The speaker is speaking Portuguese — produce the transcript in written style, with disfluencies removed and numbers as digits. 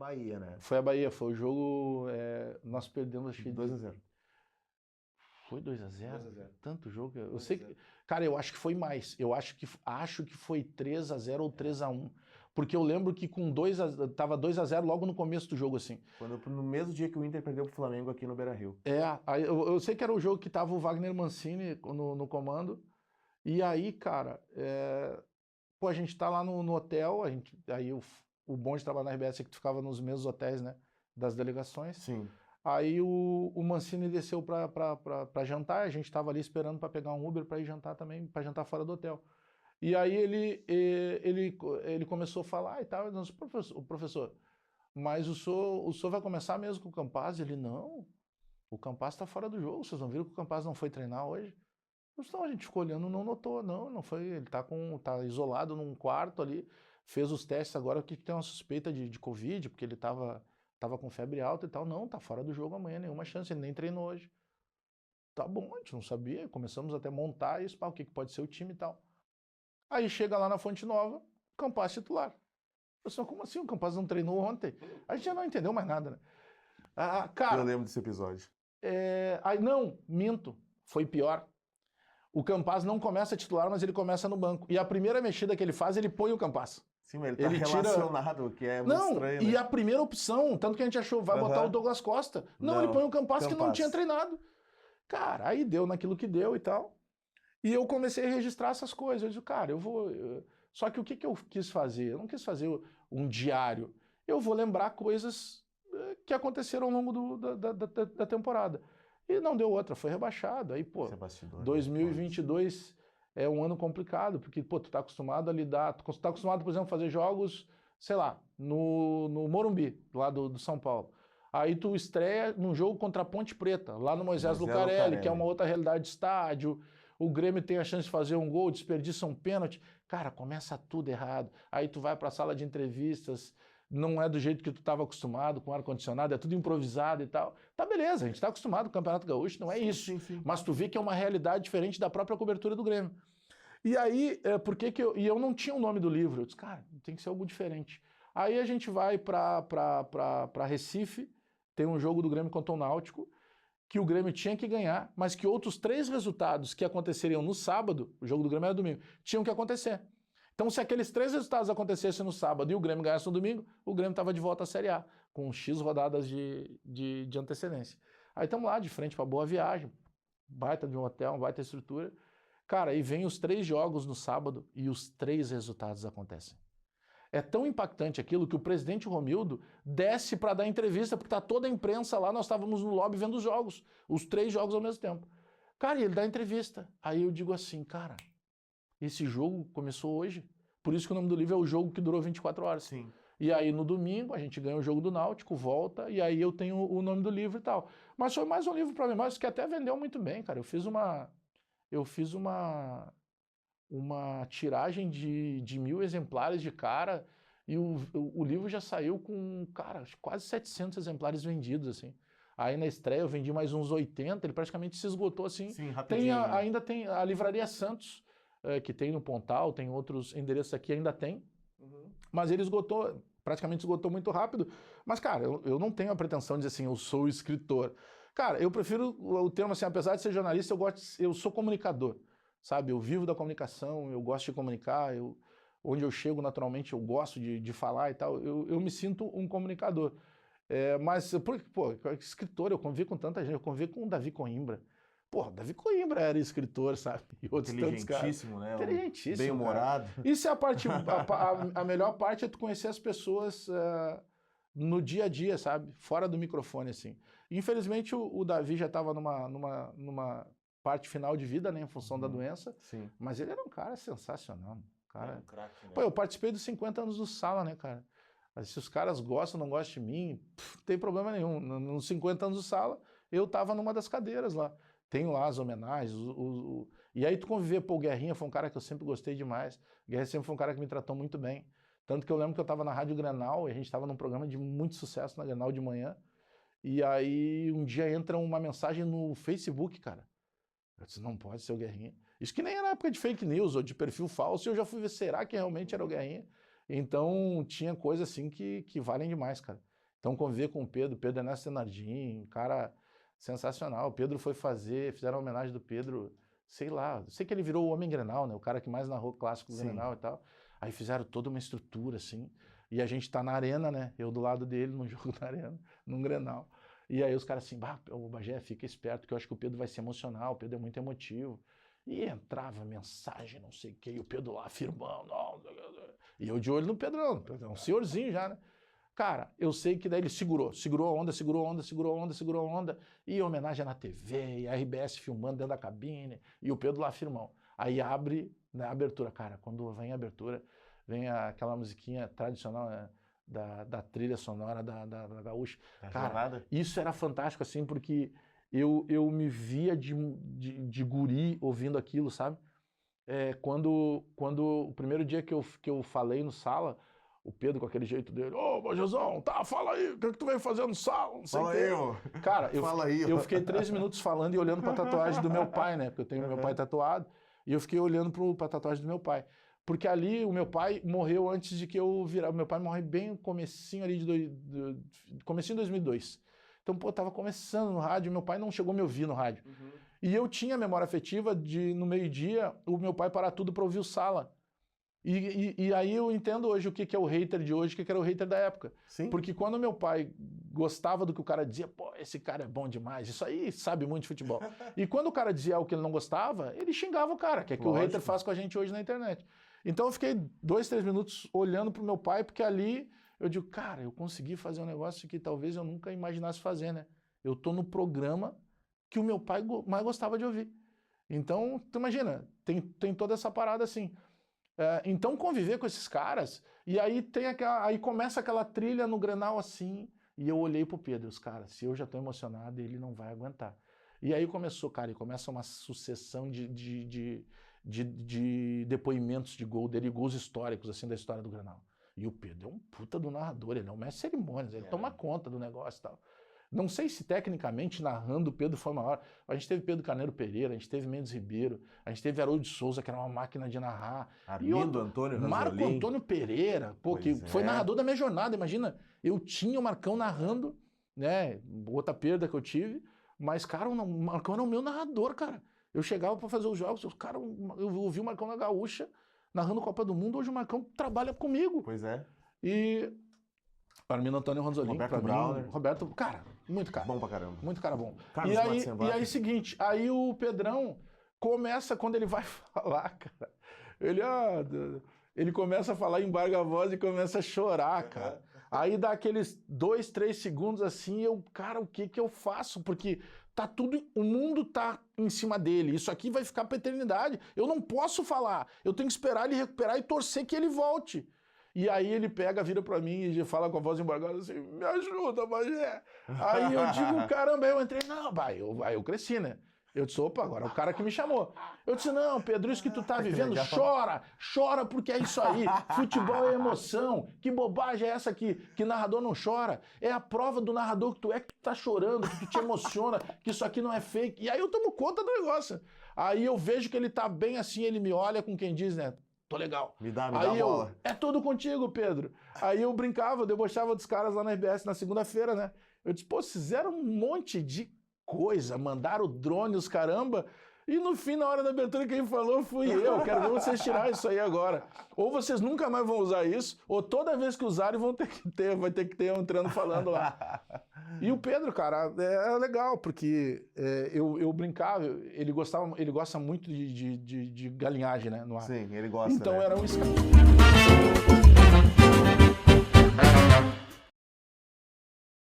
Bahia, né? Foi a Bahia, foi o jogo, nós perdemos, acho que 2-0. foi 2-0? 2-0. Tanto jogo, eu 2-0. sei que, cara, eu acho que foi mais, eu acho que foi 3-0 ou 3-1, porque eu lembro que com tava 2-0 logo no começo do jogo, assim. No mesmo dia que o Inter perdeu pro Flamengo aqui no Beira-Rio. Aí eu sei que era o jogo que tava o Wagner Mancini no comando, e aí, cara, pô, a gente tá lá no hotel, aí o bom de trabalhar na RBS é que tu ficava nos mesmos hotéis, né, das delegações. Sim. Aí o Mancini desceu pra jantar, a gente tava ali esperando pra pegar um Uber pra ir jantar também, pra jantar fora do hotel. E aí ele começou a falar e tal, eu disse, professor, mas o senhor vai começar mesmo com o Campaz? Ele, não, o Campaz tá fora do jogo, vocês não viram que o Campaz não foi treinar hoje? Então a gente ficou olhando, não notou, não foi, ele tá isolado num quarto ali, fez os testes agora que tem uma suspeita de Covid, porque ele tava com febre alta e tal, não, tá fora do jogo amanhã, nenhuma chance, ele nem treinou hoje. Tá bom, a gente não sabia, começamos até a montar isso, o que pode ser o time e tal. Aí chega lá na Fonte Nova, Campaz titular. Eu só, como assim, o Campaz não treinou ontem? A gente já não entendeu mais nada, né? Cara, Eu lembro desse episódio. aí não, minto, foi pior. O Campaz não começa titular, mas ele começa no banco. E a primeira mexida que ele faz, ele põe o Campaz. Sim, mas ele tá relacionado, o que é muito estranho, e né? a primeira opção, tanto que a gente achou, vai botar o Douglas Costa. Não, ele põe o Campaz que não tinha treinado. Cara, aí deu naquilo que deu e tal. E eu comecei a registrar essas coisas. Eu disse, cara, só que o que eu quis fazer? Eu não quis fazer um diário. Eu vou lembrar coisas que aconteceram ao longo da temporada. E não deu outra, foi rebaixado. Aí, pô, 2022 é um ano complicado, porque, pô, tu tá acostumado a lidar, tu tá acostumado, por exemplo, a fazer jogos, sei lá, no Morumbi, lá do São Paulo. Aí tu estreia num jogo contra a Ponte Preta, lá no Moisés Lucarelli, que é uma outra realidade de estádio. O Grêmio tem a chance de fazer um gol, desperdiça um pênalti. Cara, começa tudo errado. Aí tu vai para a sala de entrevistas, não é do jeito que tu estava acostumado, com ar-condicionado, é tudo improvisado e tal. Tá beleza, a gente está acostumado com o Campeonato Gaúcho, não é isso. Sim. Mas tu vê que é uma realidade diferente da própria cobertura do Grêmio. E aí, por que que eu não tinha o nome do livro? Eu disse, cara, tem que ser algo diferente. Aí a gente vai para Recife, tem um jogo do Grêmio contra o Náutico, que o Grêmio tinha que ganhar, mas que outros 3 resultados que aconteceriam no sábado, o jogo do Grêmio era domingo, tinham que acontecer. Então, se aqueles 3 resultados acontecessem no sábado e o Grêmio ganhasse no domingo, o Grêmio estava de volta à Série A, com X rodadas de antecedência. Aí estamos lá, de frente para Boa Viagem, baita de um hotel, uma baita estrutura. Cara, aí vem os 3 jogos no sábado e os 3 resultados acontecem. É tão impactante aquilo que o presidente Romildo desce para dar entrevista, porque tá toda a imprensa lá, nós estávamos no lobby vendo os jogos, os 3 jogos ao mesmo tempo. Cara, e ele dá entrevista. Aí eu digo assim, cara, esse jogo começou hoje, por isso que o nome do livro é O Jogo que Durou 24 Horas. Sim. E aí no domingo a gente ganha o jogo do Náutico, volta, e aí eu tenho o nome do livro e tal. Mas foi mais um livro para mim, mas que até vendeu muito bem, cara. Eu fiz uma tiragem de 1000 exemplares de cara, e o livro já saiu com, cara, quase 700 exemplares vendidos, assim. Aí na estreia eu vendi mais uns 80, ele praticamente se esgotou, assim. Sim, rapidinho. Ainda tem a Livraria Santos, que tem no Pontal, tem outros endereços aqui, ainda tem. Mas ele praticamente esgotou muito rápido. Mas, cara, eu não tenho a pretensão de dizer assim, eu sou escritor. Cara, eu prefiro o termo assim, apesar de ser jornalista, eu sou comunicador. Sabe, eu vivo da comunicação, eu gosto de comunicar, onde eu chego naturalmente eu gosto de falar e tal, eu me sinto um comunicador. Mas, pô, escritor, eu convivi com tanta gente, eu convivi com o Davi Coimbra. Pô, Davi Coimbra era escritor, sabe? E outros tantos caras. Inteligentíssimo, né? Inteligentíssimo, bem-humorado. Isso é a melhor parte é tu conhecer as pessoas no dia a dia, sabe? Fora do microfone, assim. Infelizmente, o Davi já estava numa parte final de vida, né, em função da doença. Sim. Mas ele era um cara sensacional. Cara. Um craque, né? Pô, eu participei dos 50 anos do Sala, né, cara? Se os caras gostam ou não gostam de mim, não tem problema nenhum. Nos 50 anos do Sala, eu tava numa das cadeiras lá. Tenho lá as homenagens. E aí tu conviver, pô, o Guerrinha foi um cara que eu sempre gostei demais. O Guerrinha sempre foi um cara que me tratou muito bem. Tanto que eu lembro que eu tava na Rádio Grenal e a gente tava num programa de muito sucesso na Grenal de manhã. E aí um dia entra uma mensagem no Facebook, cara. Eu disse, não pode ser o Guerrinha. Isso que nem era época de fake news ou de perfil falso, e eu já fui ver, será que realmente era o Guerrinha? Então tinha coisas assim que valem demais, cara. Então, conviver com o Pedro Ernesto Senardim, um cara sensacional. O Pedro fizeram a homenagem do Pedro, sei lá, sei que ele virou o Homem Grenal, né? O cara que mais narrou clássico do Grenal e tal. Aí fizeram toda uma estrutura, assim, e a gente tá na arena, né? Eu do lado dele, num jogo da arena, num Grenal. E aí os caras assim, o Bagé, fica esperto, que eu acho que o Pedro vai se emocionar, o Pedro é muito emotivo. E entrava mensagem, não sei o quê, e o Pedro lá firmando, e eu de olho no Pedrão, um senhorzinho já, né? Cara, eu sei que daí ele segurou a onda, e homenagem na TV, e a RBS filmando dentro da cabine, e o Pedro lá firmão. Aí abre, na abertura, cara, quando vem a abertura, vem aquela musiquinha tradicional, né, da trilha sonora da Gaúcha. Cara, isso era fantástico, assim, porque eu me via de guri ouvindo aquilo, sabe? Quando o primeiro dia que eu falei no sala, o Pedro com aquele jeito dele, ô, Bajezão, tá, fala aí, o que tu veio fazer no sala? Não sei fala aí, ô. Cara, eu fiquei 3 minutos falando e olhando pra tatuagem do meu pai, né? Porque eu tenho meu pai tatuado, e eu fiquei olhando pra tatuagem do meu pai. Porque ali o meu pai morreu antes de que eu virar. O meu pai morreu bem no comecinho ali comecinho de 2002. Então, pô, tava começando no rádio, meu pai não chegou a me ouvir no rádio. Uhum. E eu tinha a memória afetiva de, no meio-dia, o meu pai parar tudo pra ouvir o Sala. E aí eu entendo hoje o que é o hater de hoje, o que era o hater da época. Sim. Porque quando meu pai gostava do que o cara dizia, pô, esse cara é bom demais, isso aí sabe muito de futebol. E quando o cara dizia algo que ele não gostava, ele xingava o cara, que é que o hater faz com a gente hoje na internet. Então eu fiquei 2, 3 minutos olhando pro meu pai, porque ali eu digo, cara, eu consegui fazer um negócio que talvez eu nunca imaginasse fazer, né? Eu tô no programa que o meu pai mais gostava de ouvir. Então, tu imagina, tem toda essa parada assim. Então conviver com esses caras, e aí aí começa aquela trilha no Grenal assim, e eu olhei pro Pedro, os caras, se eu já tô emocionado, ele não vai aguentar. E aí começou, cara, e começa uma sucessão de depoimentos de gol dele, gols históricos, assim, da história do Grenal. E o Pedro é um puta do narrador, ele é um mestre de cerimônias, ele toma conta do negócio e tal. Não sei se tecnicamente narrando o Pedro foi maior. A gente teve Pedro Carneiro Pereira, a gente teve Mendes Ribeiro, a gente teve Haroldo de Souza, que era uma máquina de narrar. Armindo Antônio Ranzolin. Marco Antônio Pereira, pô, que foi narrador da minha jornada. Imagina, eu tinha o Marcão narrando, né? Outra perda que eu tive, mas, cara, o Marcão era o meu narrador, cara. Eu chegava para fazer os jogos, cara, eu ouvi o Marcão na Gaúcha, narrando Copa do Mundo, hoje o Marcão trabalha comigo. Pois é. E Armindo Antônio Ranzolin, Roberto Brauner. Roberto, cara, muito cara. Bom pra caramba. Muito cara bom. Carlos E aí, seguinte, aí o Pedrão começa, quando ele vai falar, cara, ele começa a falar, embarga a voz e começa a chorar, cara. Aí dá aqueles 2, 3 segundos assim, cara, o que eu faço? Porque tá tudo, o mundo tá em cima dele, isso aqui vai ficar pra eternidade. Eu não posso falar, eu tenho que esperar ele recuperar e torcer que ele volte. E aí ele pega, vira pra mim e fala com a voz embargada assim, me ajuda, Bagé. Aí eu digo, caramba, aí eu entrei, não, aí eu cresci, né? Eu disse, opa, agora é o cara que me chamou. Eu disse, não, Pedro, isso que tu tá vivendo, chora porque é isso aí. Futebol é emoção. Que bobagem é essa que narrador não chora? É a prova do narrador que tu tá chorando, que tu te emociona, que isso aqui não é fake. E aí eu tomo conta do negócio. Aí eu vejo que ele tá bem assim, ele me olha com quem diz, né? Tô legal. Me dá a bola. É tudo contigo, Pedro. Aí eu brincava, eu debochava dos caras lá na RBS na segunda-feira, né? Eu disse, pô, fizeram um monte de coisa, mandaram o drone, os caramba, e no fim, na hora da abertura, quem falou fui eu. Quero ver vocês tirar isso aí agora. Ou vocês nunca mais vão usar isso, ou toda vez que usarem vai ter que ter entrando falando lá. E o Pedro, cara, é legal, porque eu brincava, ele gosta muito de galinhagem, né, no ar. Sim, ele gosta. Então né? era um escape.